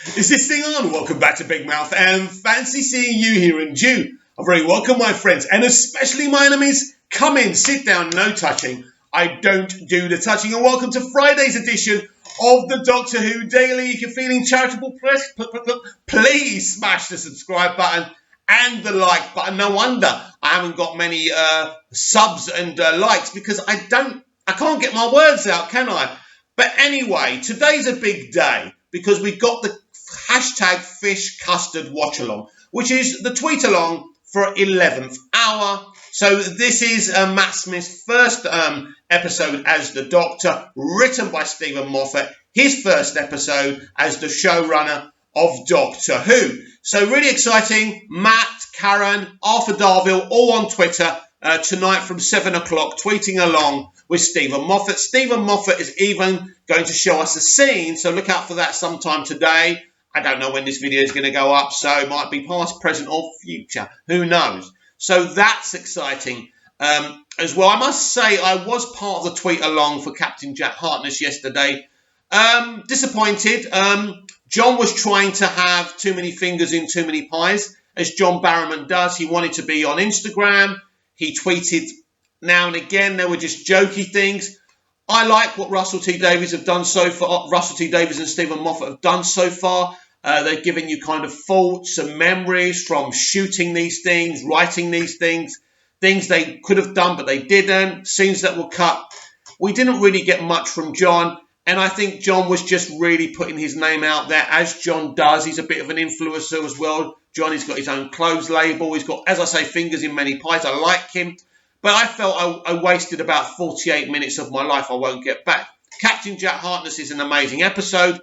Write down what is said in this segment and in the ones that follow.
Is this thing on? Welcome back to Big Mouth, and fancy seeing you here. And you are very welcome, my friends, and especially my enemies. Come in, sit down, no touching. I don't do the touching. And welcome to Friday's edition of the Doctor Who Daily. If you're feeling charitable, please smash the subscribe button and the like button. No wonder I haven't got many subs and likes, because I can't get my words out, can I? But anyway, today's a big day because we've got the hashtag Fish Custard Watch Along, which is the tweet along for 11th hour. So this is Matt Smith's first episode as the Doctor, written by Stephen Moffat, his first episode as the showrunner of Doctor Who. So really exciting. Matt, Karen, Arthur Darvill, all on Twitter tonight from 7 o'clock, tweeting along with Stephen Moffat. Stephen Moffat is even going to show us a scene, so look out for that sometime today. I don't know when this video is going to go up, so it might be past, present, or future. Who knows? So that's exciting as well. I must say I was part of the tweet along for Captain Jack Harkness yesterday. Disappointed. John was trying to have too many fingers in too many pies, as John Barrowman does. He wanted to be on Instagram. He tweeted now and again. They were just jokey things. I like what Russell T Davies have done so far. Russell T Davies and Stephen Moffat have done so far. They've given you kind of thoughts and memories from shooting these things, writing these things they could have done but they didn't, scenes that were cut. We didn't really get much from John, and I think John was just really putting his name out there, as John does. He's a bit of an influencer as well. Johnny's got his own clothes label. He's got, as I say, fingers in many pies. I like him. But I felt I wasted about 48 minutes of my life I won't get back. Captain Jack Harkness is an amazing episode.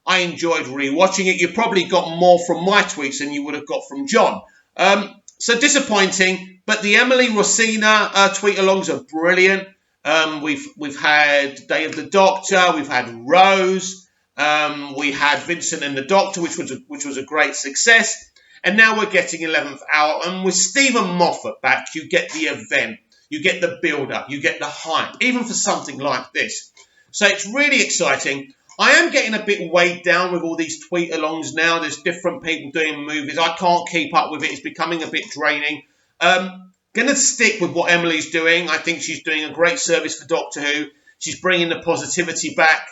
I enjoyed rewatching it. You probably got more from my tweets than you would have got from John. So disappointing. But the Emily Rossina tweet-alongs are brilliant. We've had Day of the Doctor. We've had Rose. We had Vincent and the Doctor, which was a great success. And now we're getting 11th hour. And with Stephen Moffat back, you get the event. You get the build-up. You get the hype, even for something like this. So it's really exciting. I am getting a bit weighed down with all these tweet-alongs now. There's different people doing movies. I can't keep up with it. It's becoming a bit draining. Going to stick with what Emily's doing. I think she's doing a great service for Doctor Who. She's bringing the positivity back.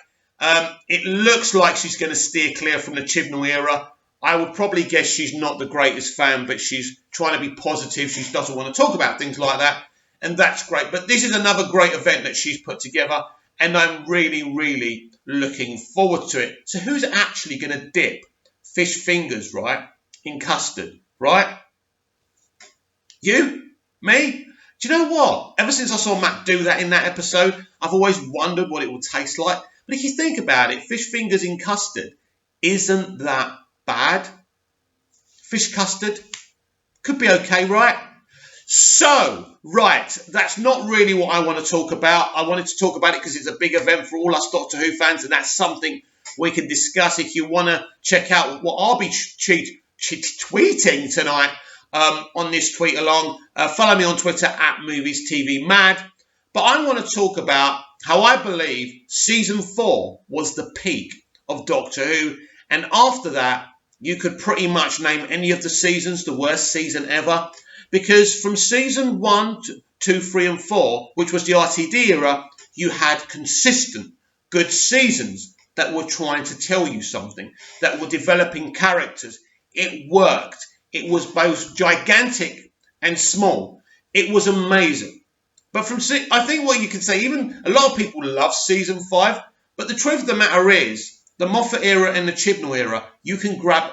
It looks like she's going to steer clear from the Chibnall era. I would probably guess she's not the greatest fan, but she's trying to be positive. She doesn't want to talk about things like that, and that's great. But this is another great event that she's put together, and I'm really, really looking forward to it. So who's actually going to dip fish fingers, right, in custard, right? You? Me? Do you know what? Ever since I saw Matt do that in that episode, I've always wondered what it would taste like. But if you think about it, fish fingers in custard isn't that bad. Fish custard could be okay, right? So, right, that's not really what I want to talk about. I wanted to talk about it because it's a big event for all us Doctor Who fans, and that's something we can discuss. If you want to check out what I'll be tweeting tonight on this tweet along, follow me on Twitter at MoviesTVMad. But I want to talk about how I believe Season 4 was the peak of Doctor Who, and after that, you could pretty much name any of the seasons the worst season ever. Because from season 1, 2, 3 and 4, which was the RTD era, you had consistent good seasons that were trying to tell you something, that were developing characters. It worked. It was both gigantic and small. It was amazing. But I think what you can say, even a lot of people love season 5, but the truth of the matter is, the Moffat era and the Chibnall era, you can grab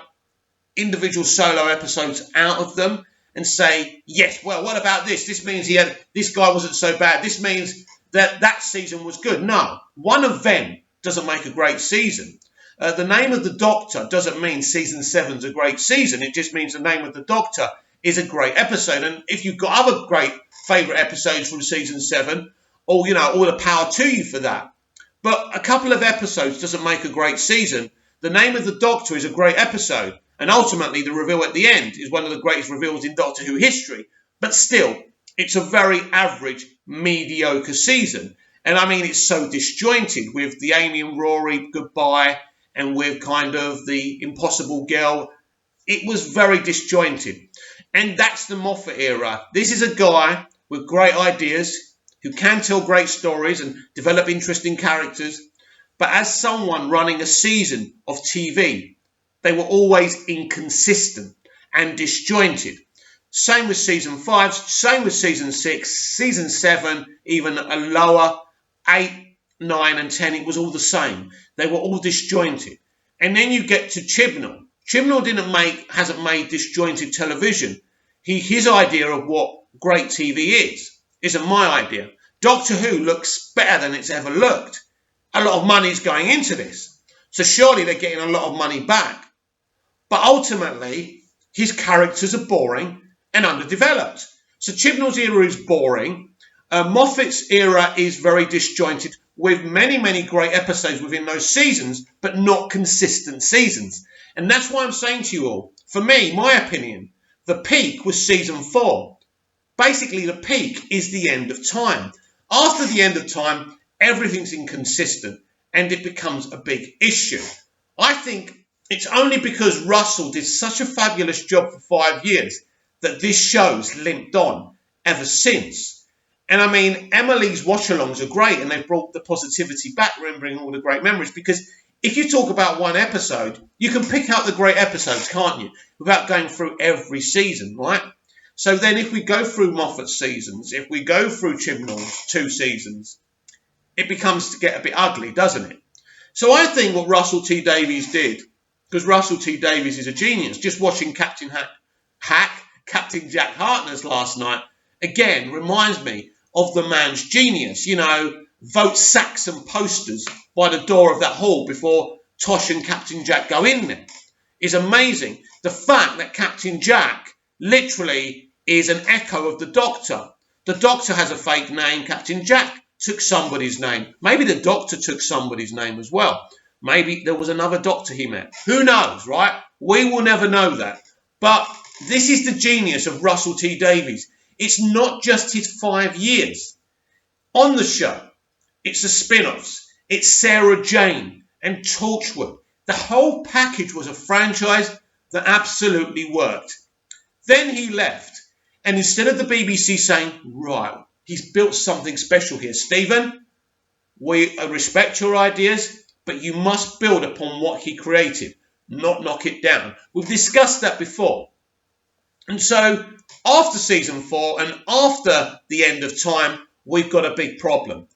individual solo episodes out of them and say, yes, well, what about this? This means this guy wasn't so bad. This means that season was good. No, one event doesn't make a great season. The name of the Doctor doesn't mean season 7's a great season. It just means the name of the Doctor is a great episode. And if you've got other great favourite episodes from season 7, all the power to you for that. But a couple of episodes doesn't make a great season. The name of the Doctor is a great episode. And ultimately, the reveal at the end is one of the greatest reveals in Doctor Who history. But still, it's a very average, mediocre season. And I mean, it's so disjointed with the Amy and Rory goodbye and with kind of the Impossible Girl. It was very disjointed. And that's the Moffat era. This is a guy with great ideas who can tell great stories and develop interesting characters. But as someone running a season of TV, they were always inconsistent and disjointed. Same with season 5, same with season 6, season 7, even a lower, 8, 9 and 10, it was all the same. They were all disjointed. And then you get to Chibnall. Chibnall hasn't made disjointed television. His idea of what great TV isn't my idea. Doctor Who looks better than it's ever looked. A lot of money's going into this. So surely they're getting a lot of money back. But ultimately, his characters are boring and underdeveloped. So Chibnall's era is boring. Moffat's era is very disjointed with many, many great episodes within those seasons, but not consistent seasons. And that's why I'm saying to you all, for me, my opinion, the peak was season 4. Basically, the peak is the end of time. After the end of time, everything's inconsistent and it becomes a big issue. I think it's only because Russell did such a fabulous job for 5 years that this show's limped on ever since. And I mean, Emily's watch-alongs are great and they've brought the positivity back, remembering all the great memories, because if you talk about one episode, you can pick out the great episodes, can't you? Without going through every season, right? So then if we go through Moffat's seasons, if we go through Chibnall's 2 seasons, it becomes to get a bit ugly, doesn't it? So I think what Russell T Davies did, because Russell T Davies is a genius, just watching Captain Jack Harkness last night, again, reminds me of the man's genius. You know, vote Saxon posters by the door of that hall before Tosh and Captain Jack go in there is amazing. The fact that Captain Jack literally is an echo of the Doctor. The Doctor has a fake name. Captain Jack took somebody's name. Maybe the Doctor took somebody's name as well. Maybe there was another Doctor he met. Who knows, right? We will never know that. But this is the genius of Russell T Davies. It's not just his 5 years on the show. It's the spin-offs. It's Sarah Jane and Torchwood. The whole package was a franchise that absolutely worked. Then he left. And instead of the BBC saying, right, he's built something special here, Stephen, we respect your ideas, but you must build upon what he created, not knock it down. We've discussed that before. And so after season 4 and after the end of time, we've got a big problem.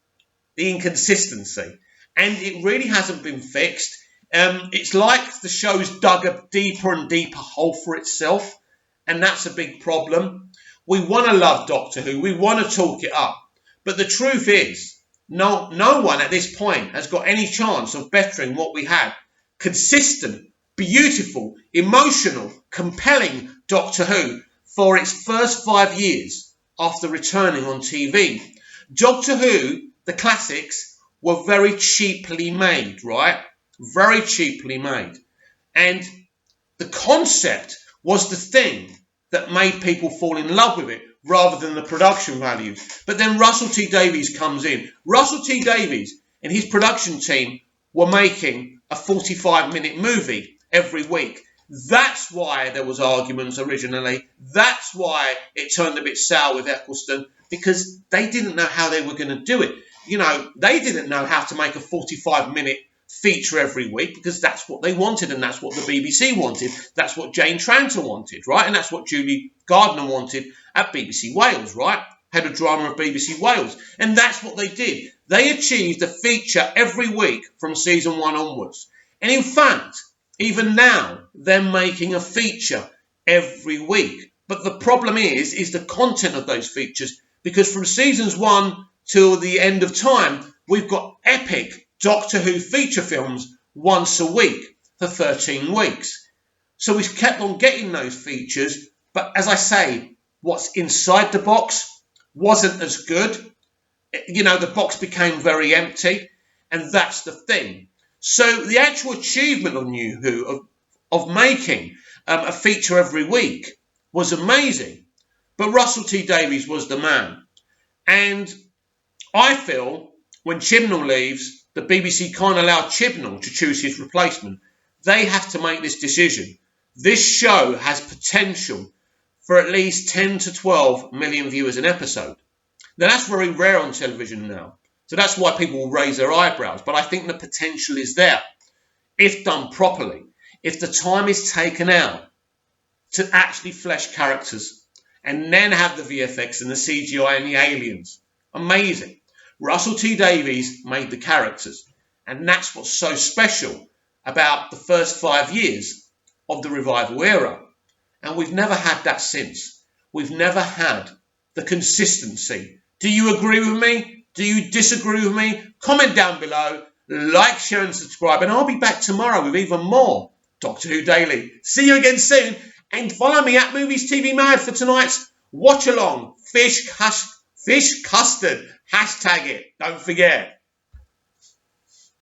The inconsistency. And it really hasn't been fixed. It's like the show's dug a deeper and deeper hole for itself. And that's a big problem. We want to love Doctor Who. We want to talk it up. But the truth is, no one at this point has got any chance of bettering what we had. Consistent, beautiful, emotional, compelling Doctor Who for its first 5 years after returning on TV. Doctor Who, the classics, were very cheaply made, right? Very cheaply made. And the concept was the thing that made people fall in love with it rather than the production values. But then Russell T Davies comes in. Russell T Davies and his production team were making a 45-minute movie every week. That's why there was arguments originally. That's why it turned a bit sour with Eccleston, because they didn't know how they were going to do it. You know, they didn't know how to make a 45-minute feature every week, because that's what they wanted and that's what the BBC wanted. That's what Jane Tranter wanted, right? And that's what Julie Gardner wanted at BBC Wales, right? Head of drama of BBC Wales. And that's what they did. They achieved a feature every week from season 1 onwards. And in fact, even now, they're making a feature every week. But the problem is the content of those features, because from seasons 1 till the end of time, we've got epic Doctor Who feature films once a week for 13 weeks. So we've kept on getting those features, but as I say, what's inside the box wasn't as good. You know, the box became very empty, and that's the thing. So the actual achievement on New Who of making a feature every week was amazing. But Russell T Davies was the man. And I feel when Chibnall leaves, the BBC can't allow Chibnall to choose his replacement. They have to make this decision. This show has potential for at least 10 to 12 million viewers an episode. Now, that's very rare on television now. So that's why people will raise their eyebrows. But I think the potential is there, if done properly. If the time is taken out to actually flesh characters and then have the VFX and the CGI and the aliens. Amazing. Russell T Davies made the characters. And that's what's so special about the first 5 years of the revival era. And we've never had that since. We've never had the consistency. Do you agree with me? Do you disagree with me? Comment down below, like, share and subscribe. And I'll be back tomorrow with even more Doctor Who Daily. See you again soon. And follow me at Movies TV Mad for tonight's watch along. Fish custard. Hashtag it. Don't forget.